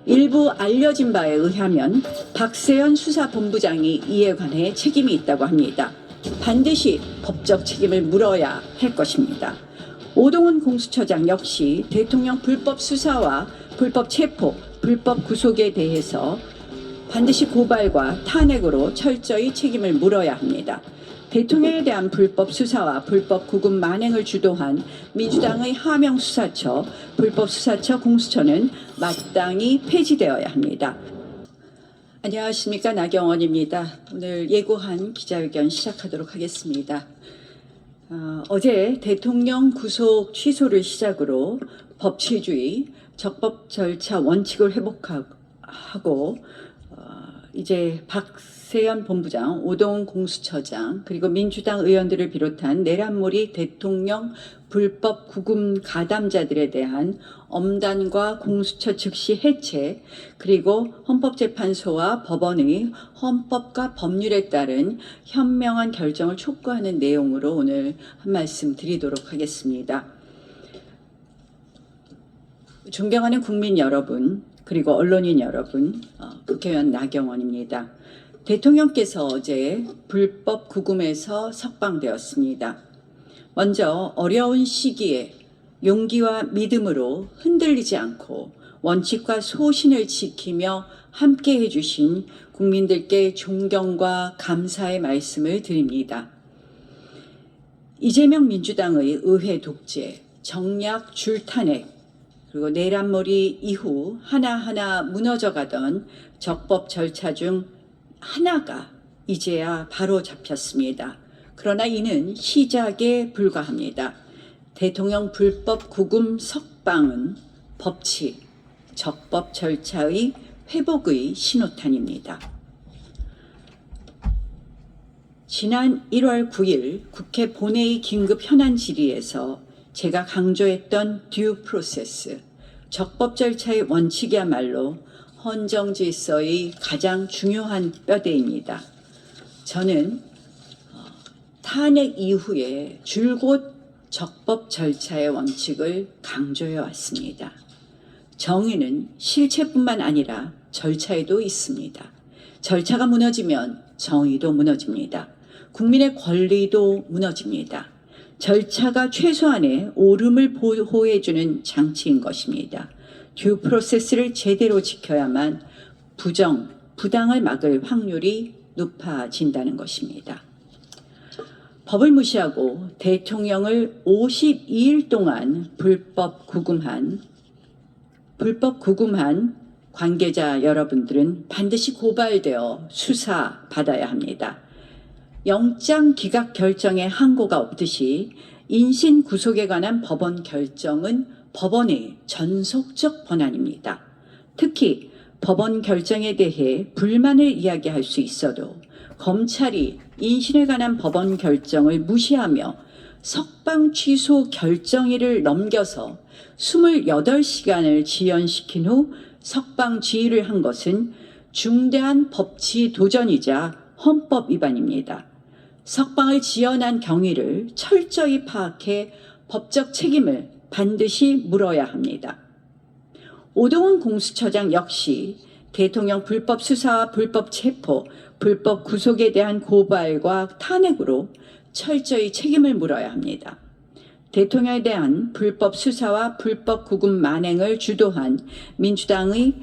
일부 알려진 바에 의하면 박세현 수사본부장이 이에 관해 책임이 있다고 합니다. 반드시 법적 책임을 물어야 할 것입니다. 오동훈 공수처장 역시 대통령 불법 수사와 불법 체포, 불법 구속에 대해서 반드시 고발과 탄핵으로 철저히 책임을 물어야 합니다. 대통령에 대한 불법 수사와 불법 구금 만행을 주도한 민주당의 하명수사처, 불법수사처 공수처는 마땅히 폐지되어야 합니다. 안녕하십니까, 나경원입니다. 오늘 예고한 기자회견 시작하도록 하겠습니다. 어제 대통령 구속 취소를 시작으로 법치주의, 적법 절차 원칙을 회복하고 이제 박세현 본부장, 오동훈 공수처장, 그리고 민주당 의원들을 비롯한 내란몰이 대통령 불법 구금 가담자들에 대한 엄단과 공수처 즉시 해체, 그리고 헌법재판소와 법원의 헌법과 법률에 따른 현명한 결정을 촉구하는 내용으로 오늘 한 말씀 드리도록 하겠습니다. 존경하는 국민 여러분, 그리고 언론인 여러분, 국회의원 나경원입니다. 대통령께서 어제 불법 구금에서 석방되었습니다. 먼저 어려운 시기에 용기와 믿음으로 흔들리지 않고 원칙과 소신을 지키며 함께 해주신 국민들께 존경과 감사의 말씀을 드립니다. 이재명 민주당의 의회 독재, 정략 줄탄핵, 그리고 내란몰이 이후 하나하나 무너져가던 적법 절차 중 하나가 이제야 바로 잡혔습니다. 그러나 이는 시작에 불과합니다. 대통령 불법 구금 석방은 법치, 적법 절차의 회복의 신호탄입니다. 지난 1월 9일 국회 본회의 긴급 현안 질의에서 제가 강조했던 듀 프로세스, 적법 절차의 원칙이야말로 헌정 질서의 가장 중요한 뼈대입니다. 저는 탄핵 이후에 줄곧 적법 절차의 원칙을 강조해 왔습니다. 정의는 실체뿐만 아니라 절차에도 있습니다. 절차가 무너지면 정의도 무너집니다. 국민의 권리도 무너집니다. 절차가 최소한의 옳음을 보호해주는 장치인 것입니다. 듀 프로세스를 제대로 지켜야만 부당을 막을 확률이 높아진다는 것입니다. 법을 무시하고 대통령을 52일 동안 불법 구금한 관계자 여러분들은 반드시 고발되어 수사받아야 합니다. 영장 기각 결정에 항고가 없듯이 인신 구속에 관한 법원 결정은 법원의 전속적 권한입니다. 특히 법원 결정에 대해 불만을 이야기할 수 있어도 검찰이 인신에 관한 법원 결정을 무시하며 석방 취소 결정일을 넘겨서 28시간을 지연시킨 후 석방 지휘를 한 것은 중대한 법치 도전이자 헌법 위반입니다. 석방을 지연한 경위를 철저히 파악해 법적 책임을 반드시 물어야 합니다. 오동훈 공수처장 역시 대통령 불법 수사와 불법 체포, 불법 구속에 대한 고발과 탄핵으로 철저히 책임을 물어야 합니다. 대통령에 대한 불법 수사와 불법 구금 만행을 주도한 민주당의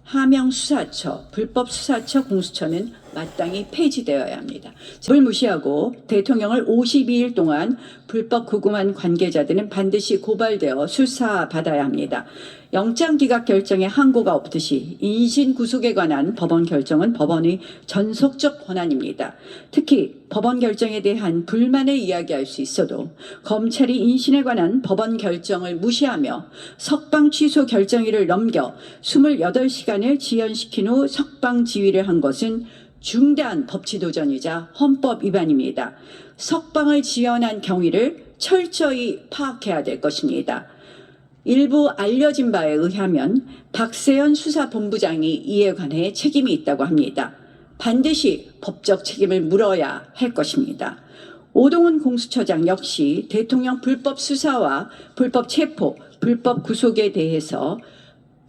하명수사처, 불법수사처 공수처는 마땅히 폐지되어야 합니다. 법을 무시하고 대통령을 52일 동안 불법 구금한 관계자들은 반드시 고발되어 수사받아야 합니다. 영장 기각 결정에 항고가 없듯이 인신 구속에 관한 법원 결정은 법원의 전속적 권한입니다. 특히 법원 결정에 대한 불만을 이야기할 수 있어도 검찰이 인신에 관한 법원 결정을 무시하며 석방 취소 결정일을 넘겨 28시간을 지연시킨 후 석방 지휘를 한 것은 중대한 법치 도전이자 헌법 위반입니다. 석방을 지연한 경위를 철저히 파악해야 될 것입니다. 일부 알려진 바에 의하면 박세현 수사본부장이 이에 관해 책임이 있다고 합니다. 반드시 법적 책임을 물어야 할 것입니다. 오동훈 공수처장 역시 대통령 불법 수사와 불법 체포, 불법 구속에 대해서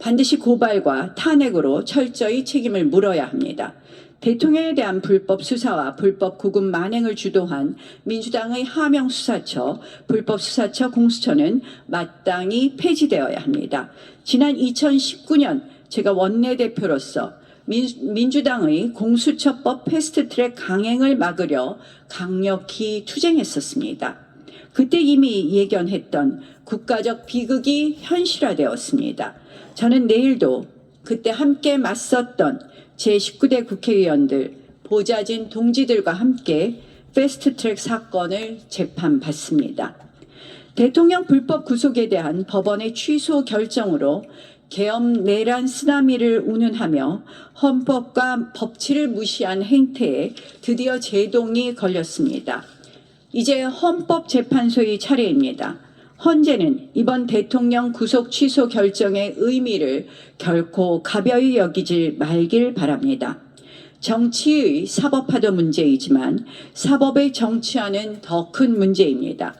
반드시 고발과 탄핵으로 철저히 책임을 물어야 합니다. 대통령에 대한 불법 수사와 불법 구금 만행을 주도한 민주당의 하명수사처, 불법수사처 공수처는 마땅히 폐지되어야 합니다. 지난 2019년 제가 원내대표로서 민주당의 공수처법 패스트트랙 강행을 막으려 강력히 투쟁했었습니다. 그때 이미 예견했던 국가적 비극이 현실화되었습니다. 저는 내일도 그때 함께 맞섰던 제19대 국회의원들, 보좌진 동지들과 함께 패스트트랙 사건을 재판받습니다. 대통령 불법 구속에 대한 법원의 취소 결정으로 계엄 내란 쓰나미를 운운하며 헌법과 법치를 무시한 행태에 드디어 제동이 걸렸습니다. 이제 헌법재판소의 차례입니다. 헌재는 이번 대통령 구속 취소 결정의 의미를 결코 가벼이 여기지 말길 바랍니다. 정치의 사법화도 문제이지만 사법의 정치화는 더 큰 문제입니다.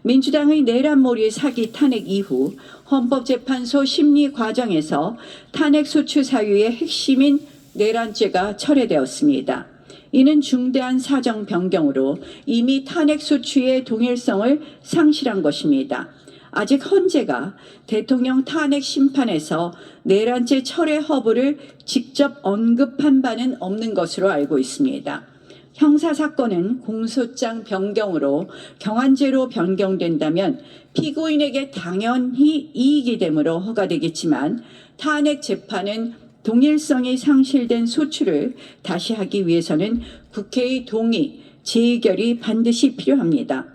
민주당의 내란몰이 사기 탄핵 이후 헌법재판소 심리 과정에서 탄핵소추 사유의 핵심인 내란죄가 철회되었습니다. 이는 중대한 사정 변경으로 이미 탄핵소추의 동일성을 상실한 것입니다. 아직 헌재가 대통령 탄핵 심판에서 내란죄 철회 허브를 직접 언급한 바는 없는 것으로 알고 있습니다. 형사사건은 공소장 변경으로 경환죄로 변경된다면 피고인에게 당연히 이익이 되므로 허가되겠지만 탄핵 재판은 동일성이 상실된 소추를 다시 하기 위해서는 국회의 동의, 재의결이 반드시 필요합니다.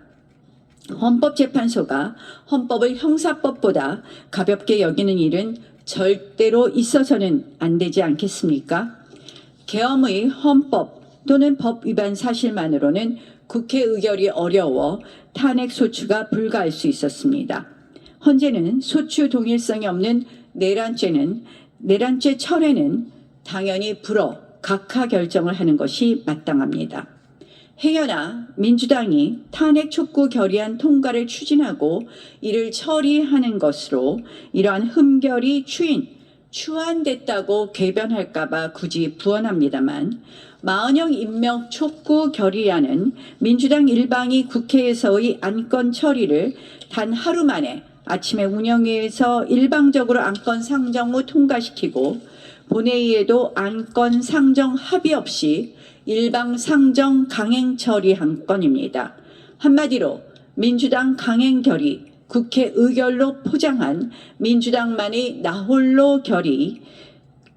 헌법재판소가 헌법을 형사법보다 가볍게 여기는 일은 절대로 있어서는 안 되지 않겠습니까? 계엄의 헌법 또는 법 위반 사실만으로는 국회 의결이 어려워 탄핵 소추가 불가할 수 있었습니다. 헌재는 소추 동일성이 없는 내란죄 철회는 당연히 불어 각하 결정을 하는 것이 마땅합니다. 행여나 민주당이 탄핵 촉구 결의안 통과를 추진하고 이를 처리하는 것으로 이러한 흠결이 추안됐다고 궤변할까 봐 굳이 부언합니다만 마은영 임명 촉구 결의안은 민주당 일방이 국회에서의 안건 처리를 단 하루 만에 아침에 운영위에서 일방적으로 안건 상정 후 통과시키고 본회의에도 안건 상정 합의 없이 일방 상정 강행 처리한 건입니다. 한마디로 민주당 강행 결의, 국회 의결로 포장한 민주당만의 나홀로 결의,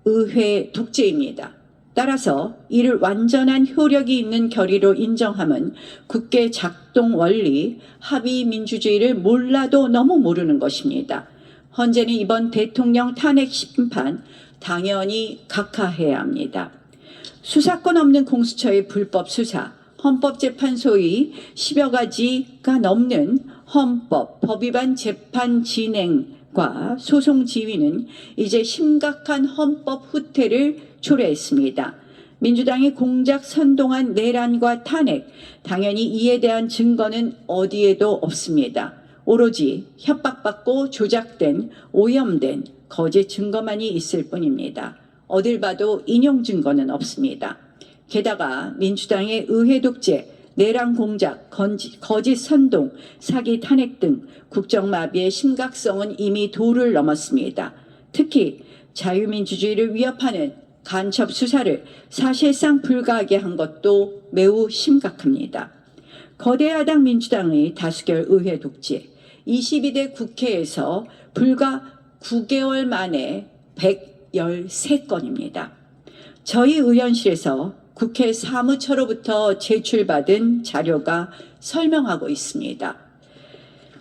의회 독재입니다. 따라서 이를 완전한 효력이 있는 결의로 인정함은 국회 작동 원리, 합의 민주주의를 몰라도 너무 모르는 것입니다. 헌재는 이번 대통령 탄핵 심판 당연히 각하해야 합니다. 수사권 없는 공수처의 불법 수사, 헌법재판소의 10여 가지가 넘는 헌법, 법 위반 재판 진행과 소송 지휘는 이제 심각한 헌법 후퇴를 초래했습니다. 민주당이 공작 선동한 내란과 탄핵, 당연히 이에 대한 증거는 어디에도 없습니다. 오로지 협박받고 조작된, 오염된 거짓 증거만이 있을 뿐입니다. 어딜 봐도 인용 증거는 없습니다. 게다가 민주당의 의회 독재, 내란 공작, 거짓 선동, 사기 탄핵 등 국정마비의 심각성은 이미 도를 넘었습니다. 특히 자유민주주의를 위협하는 간첩 수사를 사실상 불가하게 한 것도 매우 심각합니다. 거대 야당 민주당의 다수결 의회 독재, 22대 국회에서 불과 9개월 만에 113건입니다. 저희 의원실에서 국회 사무처로부터 제출받은 자료가 설명하고 있습니다.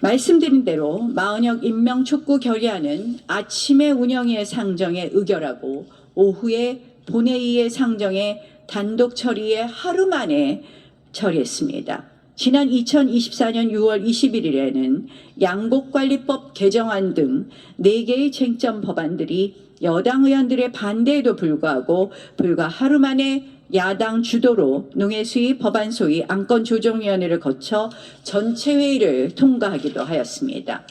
말씀드린 대로 마은영 임명 촉구 결의안은 아침에 운영위의 상정에 의결하고 오후에 본회의의 상정에 단독 처리에 하루 만에 처리했습니다. 지난 2024년 6월 21일에는 양곡관리법 개정안 등 4개의 쟁점 법안들이 여당 의원들의 반대에도 불구하고 불과 하루 만에 야당 주도로 농해수위 법안소위 안건조정위원회를 거쳐 전체 회의를 통과하기도 하였습니다.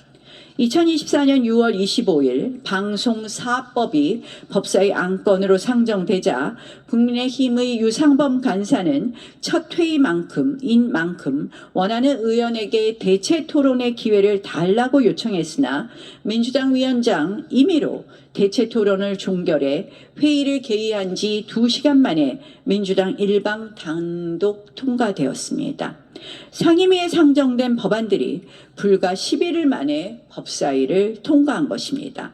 2024년 6월 25일 방송사법이 법사위 안건으로 상정되자 국민의힘의 유상범 간사는 첫 회의인 만큼 원하는 의원에게 대체 토론의 기회를 달라고 요청했으나 민주당 위원장 임의로 대체 토론을 종결해 회의를 개의한 지 2시간 만에 민주당 일방 단독 통과되었습니다. 상임위에 상정된 법안들이 불과 11일 만에 법사위를 통과한 것입니다.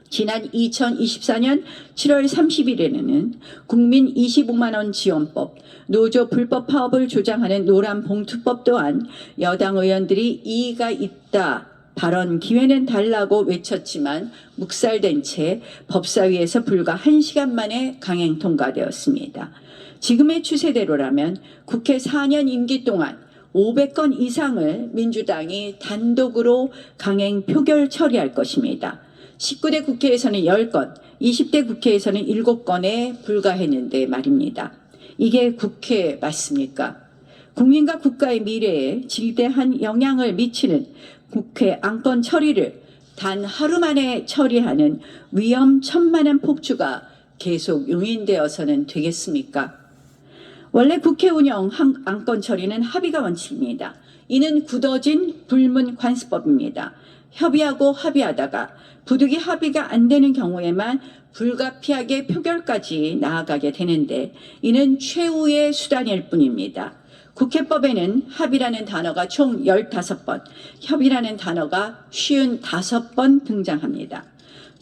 지난 2024년 7월 30일에는 국민 25만 원 지원법, 노조 불법 파업을 조장하는 노란봉투법 또한 여당 의원들이 이의가 있다, 발언 기회는 달라고 외쳤지만 묵살된 채 법사위에서 불과 1시간 만에 강행 통과되었습니다. 지금의 추세대로라면 국회 4년 임기 동안 500건 이상을 민주당이 단독으로 강행 표결 처리할 것입니다. 19대 국회에서는 10건, 20대 국회에서는 7건에 불과했는데 말입니다. 이게 국회 맞습니까? 국민과 국가의 미래에 지대한 영향을 미치는 국회 안건 처리를 단 하루 만에 처리하는 위험천만한 폭주가 계속 용인되어서는 되겠습니까? 원래 국회 운영 안건 처리는 합의가 원칙입니다. 이는 굳어진 불문 관습법입니다. 협의하고 합의하다가 부득이 합의가 안 되는 경우에만 불가피하게 표결까지 나아가게 되는데 이는 최후의 수단일 뿐입니다. 국회법에는 합의라는 단어가 총 15번, 협의라는 단어가 55번 등장합니다.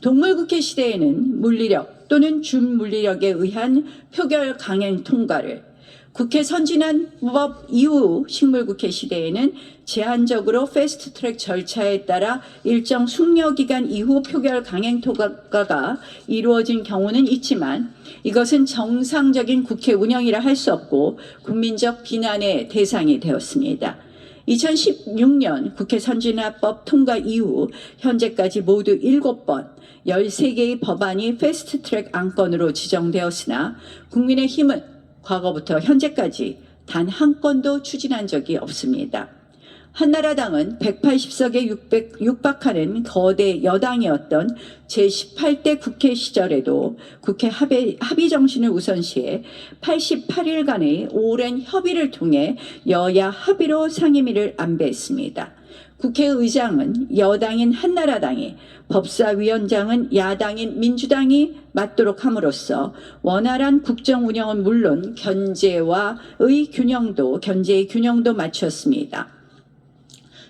동물국회 시대에는 물리력 또는 준물리력에 의한 표결 강행 통과를, 국회 선진화법 이후 식물국회 시대에는 제한적으로 패스트트랙 절차에 따라 일정 숙려기간 이후 표결 강행 통과가 이루어진 경우는 있지만 이것은 정상적인 국회 운영이라 할 수 없고 국민적 비난의 대상이 되었습니다. 2016년 국회 선진화법 통과 이후 현재까지 모두 7번 13개의 법안이 패스트트랙 안건으로 지정되었으나 국민의힘은 과거부터 현재까지 단 한 건도 추진한 적이 없습니다. 한나라당은 180석에 육박하는 거대 여당이었던 제18대 국회 시절에도 국회 합의 정신을 우선시해 88일간의 오랜 협의를 통해 여야 합의로 상임위를 안배했습니다. 국회의장은 여당인 한나라당이, 법사위원장은 야당인 민주당이 맡도록 함으로써 원활한 국정 운영은 물론 견제의 균형도 맞췄습니다.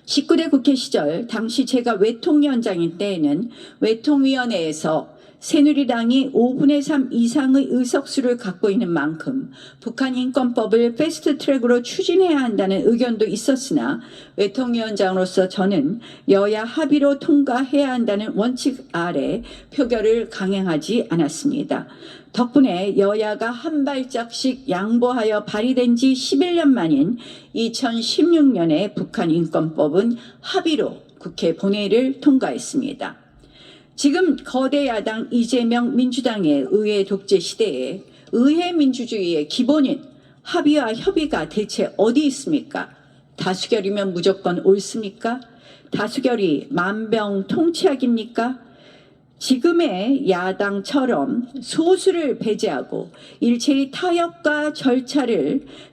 19대 국회 시절 당시 제가 외통위원장인 때에는 외통위원회에서 새누리당이 5분의 3 이상의 의석수를 갖고 있는 만큼 북한 인권법을 패스트트랙으로 추진해야 한다는 의견도 있었으나 외통위원장으로서 저는 여야 합의로 통과해야 한다는 원칙 아래 표결을 강행하지 않았습니다. 덕분에 여야가 한 발짝씩 양보하여 발의된 지 11년 만인 2016년에 북한 인권법은 합의로 국회 본회의를 통과했습니다. 지금 거대 야당 이재명 민주당의 의회 독재 시대에 의회 민주주의의 기본인 합의와 협의가 대체 어디 있습니까? 다수결이면 무조건 옳습니까? 다수결이 만병통치약입니까? 지금의 야당처럼 소수를 배제하고 일체의 타협과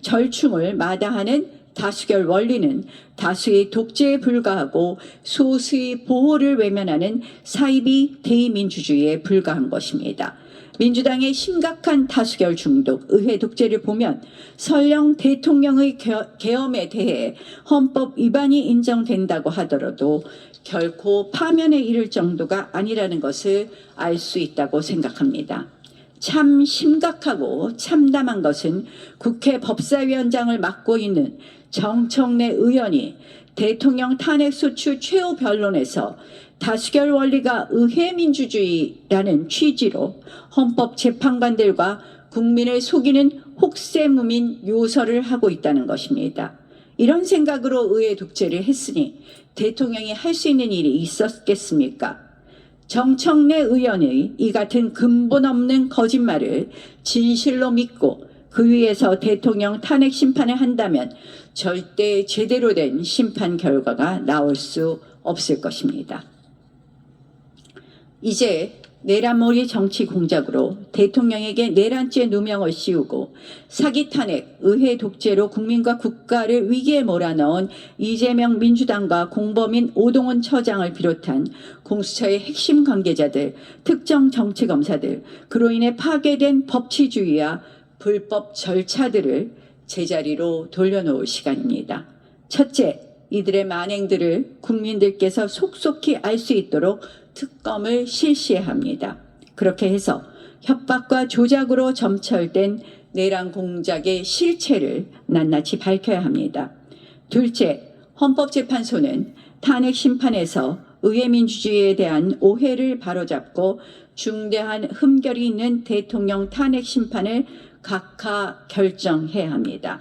절충을 마다하는 다수결 원리는 다수의 독재에 불과하고 소수의 보호를 외면하는 사이비 대의민주주의에 불과한 것입니다. 민주당의 심각한 다수결 중독, 의회 독재를 보면 설령 대통령의 계엄에 대해 헌법 위반이 인정된다고 하더라도 결코 파면에 이를 정도가 아니라는 것을 알 수 있다고 생각합니다. 참 심각하고 참담한 것은 국회 법사위원장을 맡고 있는 정청래 의원이 대통령 탄핵소추 최후 변론에서 다수결 원리가 의회 민주주의라는 취지로 헌법재판관들과 국민을 속이는 혹세무민 요설을 하고 있다는 것입니다. 이런 생각으로 의회 독재를 했으니 대통령이 할 수 있는 일이 있었겠습니까? 정청래 의원의 이 같은 근본 없는 거짓말을 진실로 믿고 그 위에서 대통령 탄핵 심판을 한다면 절대 제대로 된 심판 결과가 나올 수 없을 것입니다. 이제 내란몰이 정치 공작으로 대통령에게 내란죄 누명을 씌우고 사기 탄핵, 의회 독재로 국민과 국가를 위기에 몰아넣은 이재명 민주당과 공범인 오동훈 처장을 비롯한 공수처의 핵심 관계자들, 특정 정치검사들, 그로 인해 파괴된 법치주의와 불법 절차들을 제자리로 돌려놓을 시간입니다. 첫째, 이들의 만행들을 국민들께서 속속히 알 수 있도록 특검을 실시해야 합니다. 그렇게 해서 협박과 조작으로 점철된 내란 공작의 실체를 낱낱이 밝혀야 합니다. 둘째, 헌법재판소는 탄핵 심판에서 의회 민주주의에 대한 오해를 바로잡고 중대한 흠결이 있는 대통령 탄핵 심판을 각하 결정해야 합니다.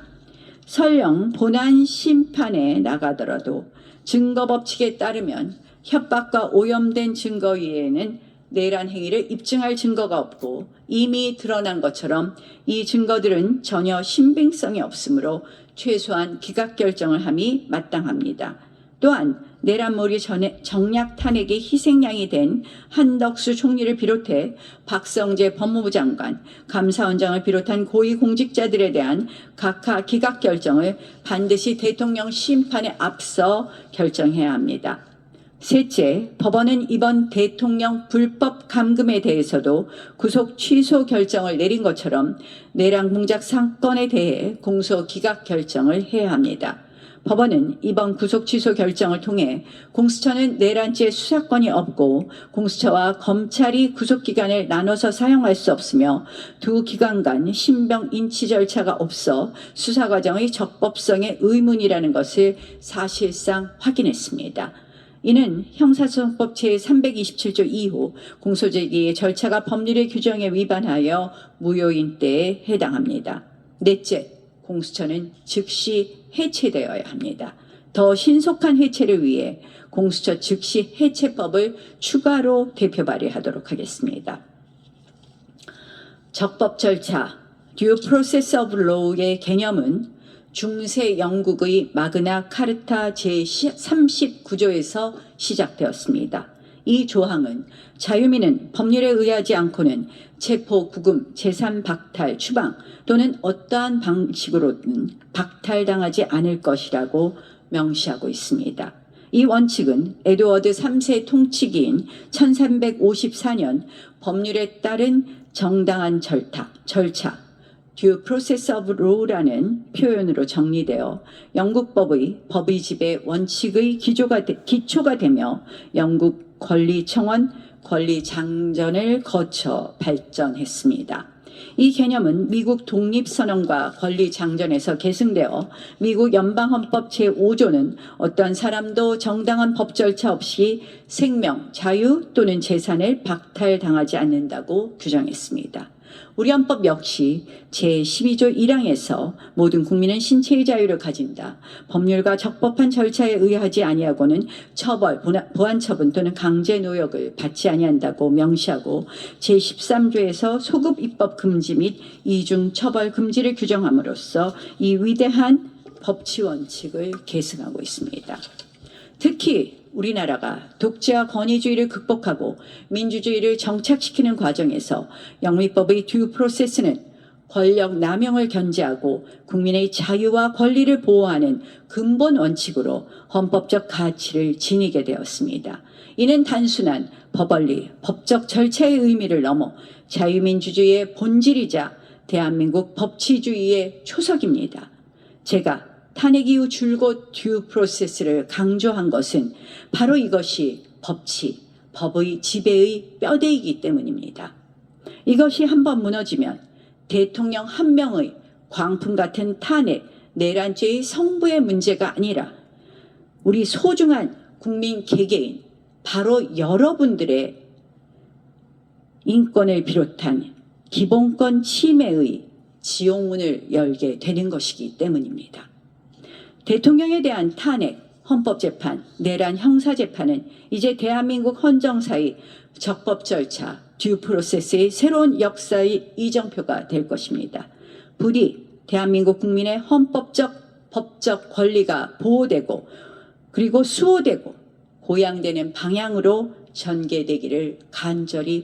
설령 본안 심판에 나가더라도 증거 법칙에 따르면 협박과 오염된 증거 외에는 내란 행위를 입증할 증거가 없고 이미 드러난 것처럼 이 증거들은 전혀 신빙성이 없으므로 최소한 기각 결정을 함이 마땅합니다. 또한 내란몰이 정략 탄핵의 희생양이 된 한덕수 총리를 비롯해 박성재 법무부 장관, 감사원장을 비롯한 고위공직자들에 대한 각하 기각 결정을 반드시 대통령 심판에 앞서 결정해야 합니다. 셋째, 법원은 이번 대통령 불법 감금에 대해서도 구속 취소 결정을 내린 것처럼 내란 공작 사건에 대해 공소 기각 결정을 해야 합니다. 법원은 이번 구속 취소 결정을 통해 공수처는 내란죄 수사권이 없고 공수처와 검찰이 구속기관을 나눠서 사용할 수 없으며 두 기관 간 신병 인치 절차가 없어 수사 과정의 적법성에 의문이라는 것을 사실상 확인했습니다. 이는 형사소송법 제327조 2호 공소제기의 절차가 법률의 규정에 위반하여 무효인대에 해당합니다. 넷째, 공수처는 즉시 해체되어야 합니다. 더 신속한 해체를 위해 공수처 즉시 해체법을 추가로 대표 발의하도록 하겠습니다. 적법 절차, Due Process of Law의 개념은 중세 영국의 마그나 카르타 제39조에서 시작되었습니다. 이 조항은 자유민은 법률에 의하지 않고는 체포, 구금, 재산 박탈, 추방 또는 어떠한 방식으로든 박탈당하지 않을 것이라고 명시하고 있습니다. 이 원칙은 에드워드 3세 통치기인 1354년 법률에 따른 정당한 절차 Due Process of Law라는 표현으로 정리되어 영국법의 법의 지배 원칙의 기초가 되며 영국 권리청원, 권리장전을 거쳐 발전했습니다. 이 개념은 미국 독립선언과 권리장전에서 계승되어 미국 연방헌법 제5조는 어떤 사람도 정당한 법 절차 없이 생명, 자유 또는 재산을 박탈당하지 않는다고 규정했습니다. 우리 헌법 역시 제12조 1항에서 모든 국민은 신체의 자유를 가진다. 법률과 적법한 절차에 의하지 아니하고는 처벌, 보안처분 또는 강제노역을 받지 아니한다고 명시하고 제13조에서 소급 입법 금지 및 이중 처벌 금지를 규정함으로써 이 위대한 법치 원칙을 계승하고 있습니다. 특히 우리나라가 독재와 권위주의를 극복하고 민주주의를 정착시키는 과정에서 영미법의 듀 프로세스는 권력 남용을 견제하고 국민의 자유와 권리를 보호하는 근본 원칙으로 헌법적 가치를 지니게 되었습니다. 이는 단순한 법원리, 법적 절차의 의미를 넘어 자유민주주의의 본질이자 대한민국 법치주의의 초석입니다. 제가 탄핵 이후 줄곧 듀 프로세스를 강조한 것은 바로 이것이 법의 지배의 뼈대이기 때문입니다. 이것이 한번 무너지면 대통령 한 명의 광풍 같은 탄핵, 내란죄의 성부의 문제가 아니라 우리 소중한 국민 개개인, 바로 여러분들의 인권을 비롯한 기본권 침해의 지옥문을 열게 되는 것이기 때문입니다. 대통령에 대한 탄핵, 헌법재판, 내란 형사재판은 이제 대한민국 헌정사의 적법 절차, 듀 프로세스의 새로운 역사의 이정표가 될 것입니다. 부디 대한민국 국민의 헌법적, 법적 권리가 보호되고 그리고 수호되고 보양되는 방향으로 전개되기를 간절히 바랍니다.